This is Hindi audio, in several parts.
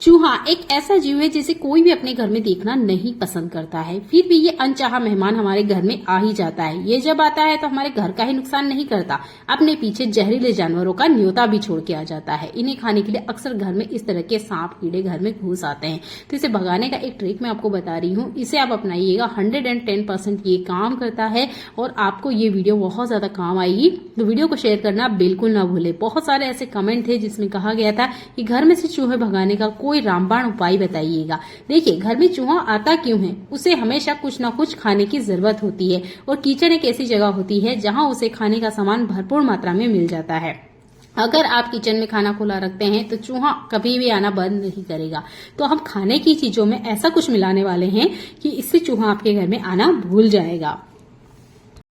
चूहा एक ऐसा जीव है जिसे कोई भी अपने घर में देखना नहीं पसंद करता है, फिर भी ये अनचाहा मेहमान हमारे घर में आ ही जाता है। ये जब आता है तो हमारे घर का ही नुकसान नहीं करता, अपने पीछे जहरीले जानवरों का न्योता भी छोड़ के आ जाता है। इन्हें खाने के लिए अक्सर घर में इस तरह के सांप कीड़े घर में घुस आते हैं। तो इसे भगाने का एक ट्रिक मैं आपको बता रही हूँ, इसे आप अपनाइएगा। 110% ये काम करता है और आपको ये वीडियो बहुत ज्यादा काम आएगी। तो वीडियो को शेयर करना बिल्कुल ना भूले। बहुत सारे ऐसे कमेंट थे जिसमें कहा गया था कि घर में से चूहे भगाने का कोई रामबाण उपाय बताइएगा। देखिए, घर में चूहा आता क्यों है, उसे हमेशा कुछ ना कुछ खाने की जरूरत होती है और किचन एक ऐसी जगह होती है जहां उसे खाने का सामान भरपूर मात्रा में मिल जाता है। अगर आप किचन में खाना खुला रखते हैं तो चूहा कभी भी आना बंद नहीं करेगा। तो हम खाने की चीजों में ऐसा कुछ मिलाने वाले हैं कि इससे चूहा आपके घर में आना भूल जाएगा।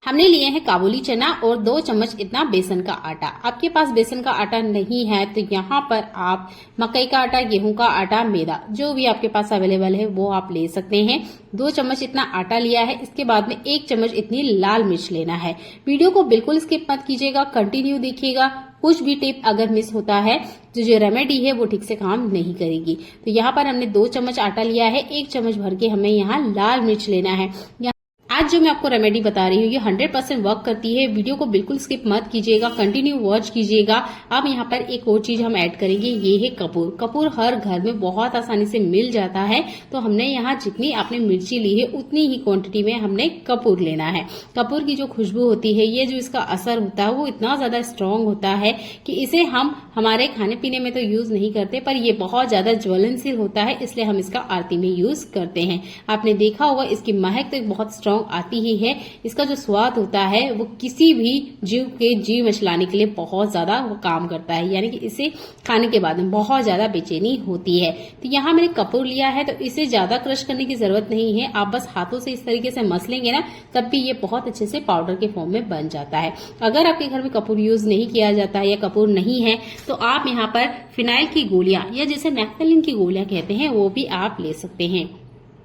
हमने लिए हैं काबुली चना और 2 चम्मच इतना बेसन का आटा। आपके पास बेसन का आटा नहीं है तो यहाँ पर आप मकई का आटा, गेहूं का आटा, मैदा, जो भी आपके पास अवेलेबल है वो आप ले सकते हैं। 2 चम्मच इतना आटा लिया है। इसके बाद में 1 चम्मच इतनी लाल मिर्च लेना है। वीडियो को बिल्कुल स्किप मत कीजिएगा, कंटिन्यू देखिएगा। कुछ भी टिप अगर मिस होता है तो जो रेमेडी है वो ठीक से काम नहीं करेगी। तो यहाँ पर हमने 2 चम्मच आटा लिया है, 1 चम्मच भर के हमें यहाँ लाल मिर्च लेना है। आज जो मैं आपको रेमेडी बता रही हूँ ये 100% वर्क करती है। वीडियो को बिल्कुल स्किप मत कीजिएगा, कंटिन्यू वॉच कीजिएगा। अब यहाँ पर एक और चीज हम ऐड करेंगे, ये है कपूर। कपूर हर घर में बहुत आसानी से मिल जाता है, तो हमने यहाँ जितनी आपने मिर्ची ली है उतनी ही क्वांटिटी में हमने कपूर लेना है। कपूर की जो खुशबू होती है, ये जो इसका असर होता है वो इतना ज्यादा स्ट्रांग होता है कि इसे हम हमारे खाने पीने में तो यूज नहीं करते, पर ये बहुत ज्यादा ज्वलनशील होता है, इसलिए हम इसका आरती में यूज करते हैं। आपने देखा होगा इसकी महक तो बहुत स्ट्रांग आती ही है। इसका जो स्वाद होता है वो किसी भी जीव के जीव मचलाने के लिए बहुत ज्यादा वो काम करता है, यानी कि इसे खाने के बाद में बहुत ज्यादा बेचैनी होती है। तो यहाँ मैंने कपूर लिया है, तो इसे ज्यादा क्रश करने की जरूरत नहीं है। आप बस हाथों से इस तरीके से मसलेंगे ना, तब भी ये बहुत अच्छे से पाउडर के फॉर्म में बन जाता है। अगर आपके घर में कपूर यूज नहीं किया जाता है या कपूर नहीं है तो आप यहाँ पर फिनाइल की गोलियां या जिसे नैफ्थलीन की गोलियां कहते हैं वो भी आप ले सकते हैं।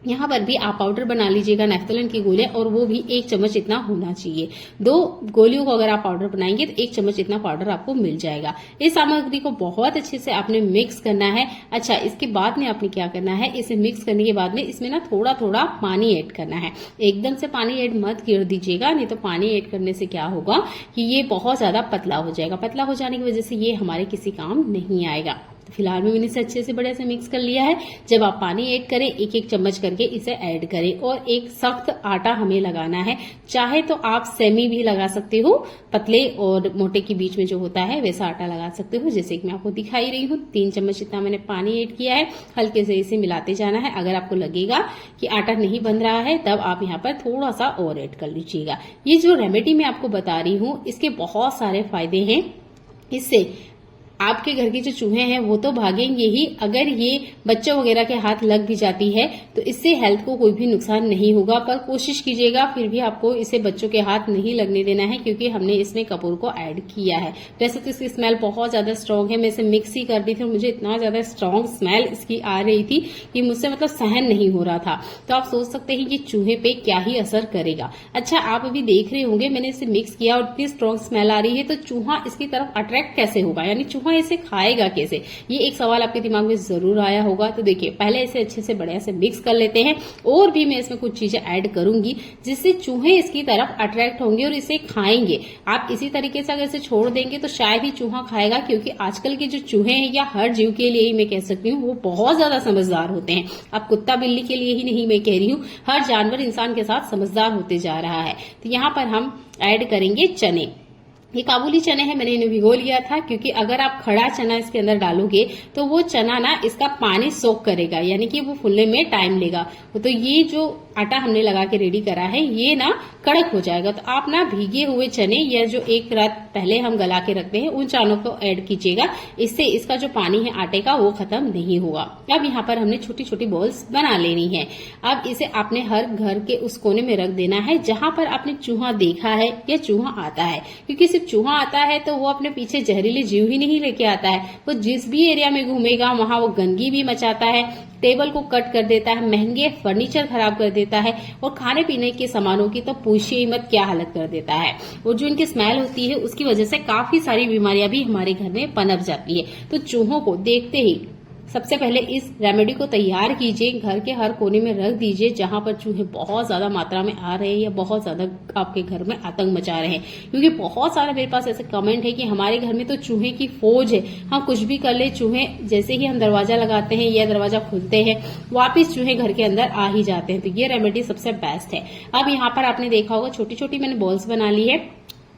यहाँ पर भी आप पाउडर बना लीजिएगा नैफ्थलीन की गोलियां, और वो भी 1 चम्मच इतना होना चाहिए। 2 गोलियों को अगर आप पाउडर बनाएंगे तो 1 चम्मच इतना पाउडर आपको मिल जाएगा। इस सामग्री को बहुत अच्छे से आपने मिक्स करना है। अच्छा, इसके बाद में आपने क्या करना है, इसे मिक्स करने के बाद में इसमें ना थोड़ा थोड़ा पानी ऐड करना है। एकदम से पानी ऐड मत कर दीजिएगा, नहीं तो पानी ऐड करने से क्या होगा कि ये बहुत ज्यादा पतला हो जाएगा। पतला हो जाने की वजह से ये हमारे किसी काम नहीं आएगा। फिलहाल में मैंने इसे अच्छे से बढ़िया से मिक्स कर लिया है। जब आप पानी ऐड करें 1-1 चम्मच करके इसे ऐड करें, और एक सख्त आटा हमें लगाना है। चाहे तो आप सेमी भी लगा सकते हो, पतले और मोटे के बीच में जो होता है वैसा आटा लगा सकते हो, जैसे कि मैं आपको दिखाई रही हूँ। 3 चम्मच इतना मैंने पानी ऐड किया है। हल्के से इसे मिलाते जाना है। अगर आपको लगेगा कि आटा नहीं बन रहा है तब आप यहाँ पर थोड़ा सा और ऐड कर लीजिएगा। ये जो रेमेडी मैं आपको बता रही हूँ इसके बहुत सारे फायदे हैं। इससे आपके घर के जो चूहे हैं वो तो भागेंगे ही, अगर ये बच्चों वगैरह के हाथ लग भी जाती है तो इससे हेल्थ को कोई भी नुकसान नहीं होगा। पर कोशिश कीजिएगा फिर भी आपको इसे बच्चों के हाथ नहीं लगने देना है, क्योंकि हमने इसमें कपूर को ऐड किया है। वैसे तो इसकी स्मेल बहुत ज्यादा स्ट्रांग है। मैं इसे मिक्स ही कर दी थी और मुझे इतना ज्यादा स्ट्रांग स्मेल इसकी आ रही थी कि मुझसे मतलब सहन नहीं हो रहा था। तो आप सोच सकते हैं कि चूहे पे क्या ही असर करेगा। अच्छा, आप अभी देख रहे होंगे मैंने इसे मिक्स किया और इतनी स्ट्रांग स्मेल आ रही है, तो चूहा इसकी तरफ अट्रैक्ट कैसे होगा, यानी चूहा इसे खाएगा कैसे, ये एक सवाल आपके दिमाग में जरूर आया होगा। तो देखिए, पहले इसे अच्छे से बढ़िया से मिक्स कर लेते हैं, और भी मैं इसमें कुछ चीजें ऐड करूंगी जिससे चूहे इसकी तरफ अट्रैक्ट होंगे और इसे खाएंगे। आप इसी तरीके से अगर इसे छोड़ देंगे तो शायद ही चूहा खाएगा, क्योंकि आजकल के जो चूहे हैं या हर जीव के लिए ही मैं कह सकती हूँ वो बहुत ज्यादा समझदार होते हैं। अब कुत्ता बिल्ली के लिए ही नहीं मैं कह रही हूँ, हर जानवर इंसान के साथ समझदार होते जा रहा है। तो यहाँ पर हम ऐड करेंगे चने। ये काबुली चने हैं, मैंने इन्हें भिगो लिया था, क्योंकि अगर आप खड़ा चना इसके अंदर डालोगे तो वो चना ना इसका पानी सोख करेगा, यानी कि वो फूलने में टाइम लेगा। तो ये जो आटा हमने लगा के रेडी करा है ये ना कड़क हो जाएगा। तो आप ना भीगे हुए चने या जो एक रात पहले हम गला के रखते हैं उन चनों को ऐड कीजिएगा, इससे इसका जो पानी है आटे का वो खत्म नहीं होगा। अब यहाँ पर हमने छोटी छोटी बॉल्स बना लेनी है। अब इसे आपने हर घर के उस कोने में रख देना है जहां पर आपने चूहा देखा है या चूहा आता है, क्योंकि सिर्फ चूहा आता है तो वो अपने पीछे जहरीले जीव ही नहीं लेके आता है, वो जिस भी एरिया में घूमेगा वहां वो गंदगी भी मचाता है, टेबल को कट कर देता है, महंगे फर्नीचर खराब कर देता है, और खाने पीने के सामानों की तो पूछिए मत क्या हालत कर देता है। और जो इनकी स्मेल होती है उसकी वजह से काफी सारी बीमारियां भी हमारे घर में पनप जाती है। तो चूहों को देखते ही सबसे पहले इस रेमेडी को तैयार कीजिए, घर के हर कोने में रख दीजिए जहां पर चूहे बहुत ज्यादा मात्रा में आ रहे हैं या बहुत ज्यादा आपके घर में आतंक मचा रहे हैं। क्योंकि बहुत सारा मेरे पास ऐसे कमेंट है कि हमारे घर में तो चूहे की फौज है, हम कुछ भी कर ले चूहे जैसे ही हम दरवाजा लगाते हैं या दरवाजा खुलते हैं वापिस चूहे घर के अंदर आ ही जाते हैं। तो ये रेमेडी सबसे बेस्ट है। अब यहाँ पर आपने देखा होगा छोटी छोटी मैंने बॉल्स बना ली है,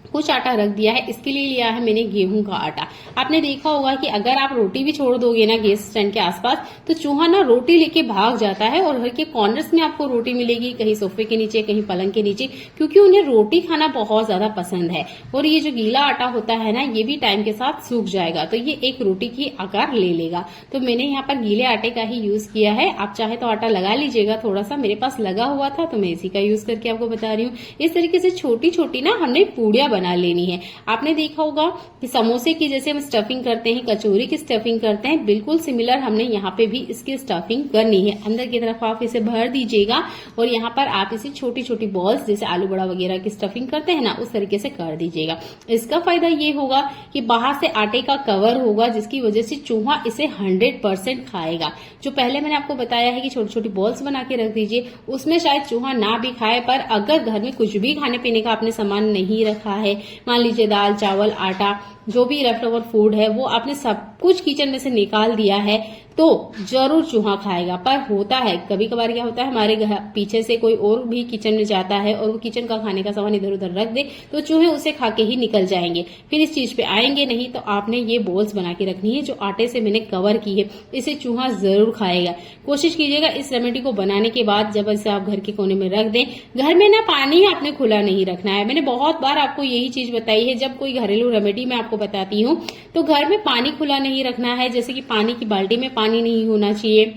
कुछ आटा रख दिया है। इसके लिए लिया है मैंने गेहूं का आटा। आपने देखा होगा कि अगर आप रोटी भी छोड़ दोगे ना गैस स्टैंड के आसपास तो चूहा ना रोटी लेके भाग जाता है और घर के कॉर्नर्स में आपको रोटी मिलेगी, कहीं सोफे के नीचे कहीं पलंग के नीचे, क्योंकि उन्हें रोटी खाना बहुत ज्यादा पसंद है। और ये जो गीला आटा होता है ना ये भी टाइम के साथ सूख जाएगा तो ये एक रोटी की आकार ले लेगा। तो मैंने यहाँ पर गीले आटे का ही यूज किया है। आप चाहे तो आटा लगा लीजिएगा, थोड़ा सा मेरे पास लगा हुआ था तो मैं इसी का यूज करके आपको बता रही हूँ। इस तरीके से छोटी छोटी ना हमने पूड़ियां बना लेनी है। आपने देखा होगा कि समोसे की जैसे हम स्टफिंग करते हैं, कचौरी की स्टफिंग करते हैं, बिल्कुल सिमिलर हमने यहाँ पे भी इसकी स्टफिंग करनी है। अंदर की तरफ आप इसे भर दीजिएगा और यहाँ पर आप इसे छोटी छोटी बॉल्स जैसे आलू बड़ा वगैरह की स्टफिंग करते हैं ना उस तरीके से कर दीजिएगा। इसका फायदा ये होगा कि बाहर से आटे का कवर होगा जिसकी वजह से चूहा इसे 100% खाएगा। जो पहले मैंने आपको बताया है कि छोटी छोटी बॉल्स बना के रख दीजिए, उसमें शायद चूहा ना भी खाए, पर अगर घर में कुछ भी खाने पीने का आपने सामान नहीं रखा है, मान लीजिए दाल चावल आटा जो भी लेफ्ट ओवर फूड है वो आपने सब कुछ किचन में से निकाल दिया है तो जरूर चूहा खाएगा। पर होता है कभी कभार क्या होता है हमारे घर पीछे से कोई और भी किचन में जाता है और वो किचन का खाने का सामान इधर उधर रख दे तो चूहे उसे खा के ही निकल जाएंगे, फिर इस चीज पे आएंगे नहीं। तो आपने ये बॉल्स बना के रखनी है जो आटे से मैंने कवर की है, इसे चूहा जरूर खाएगा। कोशिश कीजिएगा इस रेमेडी को बनाने के बाद जब इसे आप घर के कोने में रख दें, घर में ना पानी आपने खुला नहीं रखना है। मैंने बहुत बार आपको यही चीज बताई है, जब कोई घरेलू रेमेडी मैं आपको बताती हूँ तो घर में पानी खुला नहीं रखना है। जैसे कि पानी की बाल्टी में पानी नहीं होना चाहिए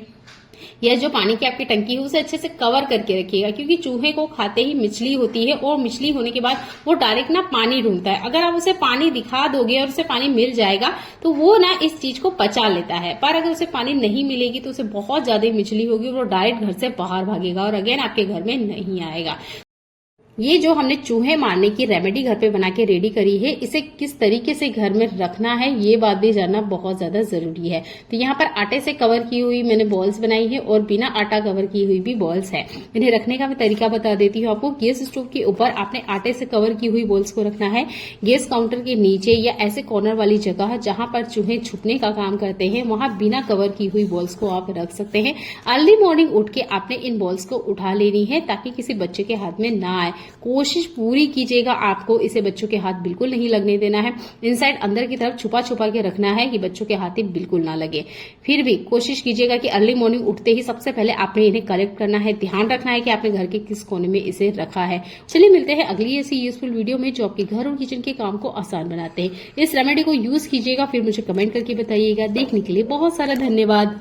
या जो पानी की आपकी टंकी है उसे अच्छे से कवर करके रखिएगा, क्योंकि चूहे को खाते ही मछली होती है और मछली होने के बाद वो डायरेक्ट ना पानी ढूंढता है। अगर आप उसे पानी दिखा दोगे और उसे पानी मिल जाएगा तो वो ना इस चीज को पचा लेता है, पर अगर उसे पानी नहीं मिलेगी तो उसे बहुत ज्यादा मछली होगी और वो डायरेक्ट घर से बाहर भागेगा और अगेन आपके घर में नहीं आएगा। ये जो हमने चूहे मारने की रेमेडी घर पे बना के रेडी करी है, इसे किस तरीके से घर में रखना है ये बात भी जानना बहुत ज्यादा जरूरी है। तो यहाँ पर आटे से कवर की हुई मैंने बॉल्स बनाई है और बिना आटा कवर की हुई भी बॉल्स है। इन्हें रखने का मैं तरीका बता देती हूँ आपको। गैस स्टोव के ऊपर आपने आटे से कवर की हुई बॉल्स को रखना है। गैस काउंटर के नीचे या ऐसे कॉर्नर वाली जगह जहां पर चूहे छुपने का काम करते हैं वहां बिना कवर की हुई बॉल्स को आप रख सकते हैं। अर्ली मॉर्निंग उठ के आपने इन बॉल्स को उठा लेनी है ताकि किसी बच्चे के हाथ में ना आए। कोशिश पूरी कीजिएगा आपको इसे बच्चों के हाथ बिल्कुल नहीं लगने देना है। इनसाइड अंदर की तरफ छुपा छुपा के रखना है कि बच्चों के हाथ ही बिल्कुल ना लगे। फिर भी कोशिश कीजिएगा कि अर्ली मॉर्निंग उठते ही सबसे पहले आपने इन्हें कलेक्ट करना है। ध्यान रखना है कि आपने घर के किस कोने में इसे रखा है। चलिए मिलते हैं अगली ऐसी यूजफुल वीडियो में जो आपके घर और किचन के काम को आसान बनाते हैं। इस रेमेडी को यूज कीजिएगा, फिर मुझे कमेंट करके बताइएगा। देखने के लिए बहुत सारा धन्यवाद।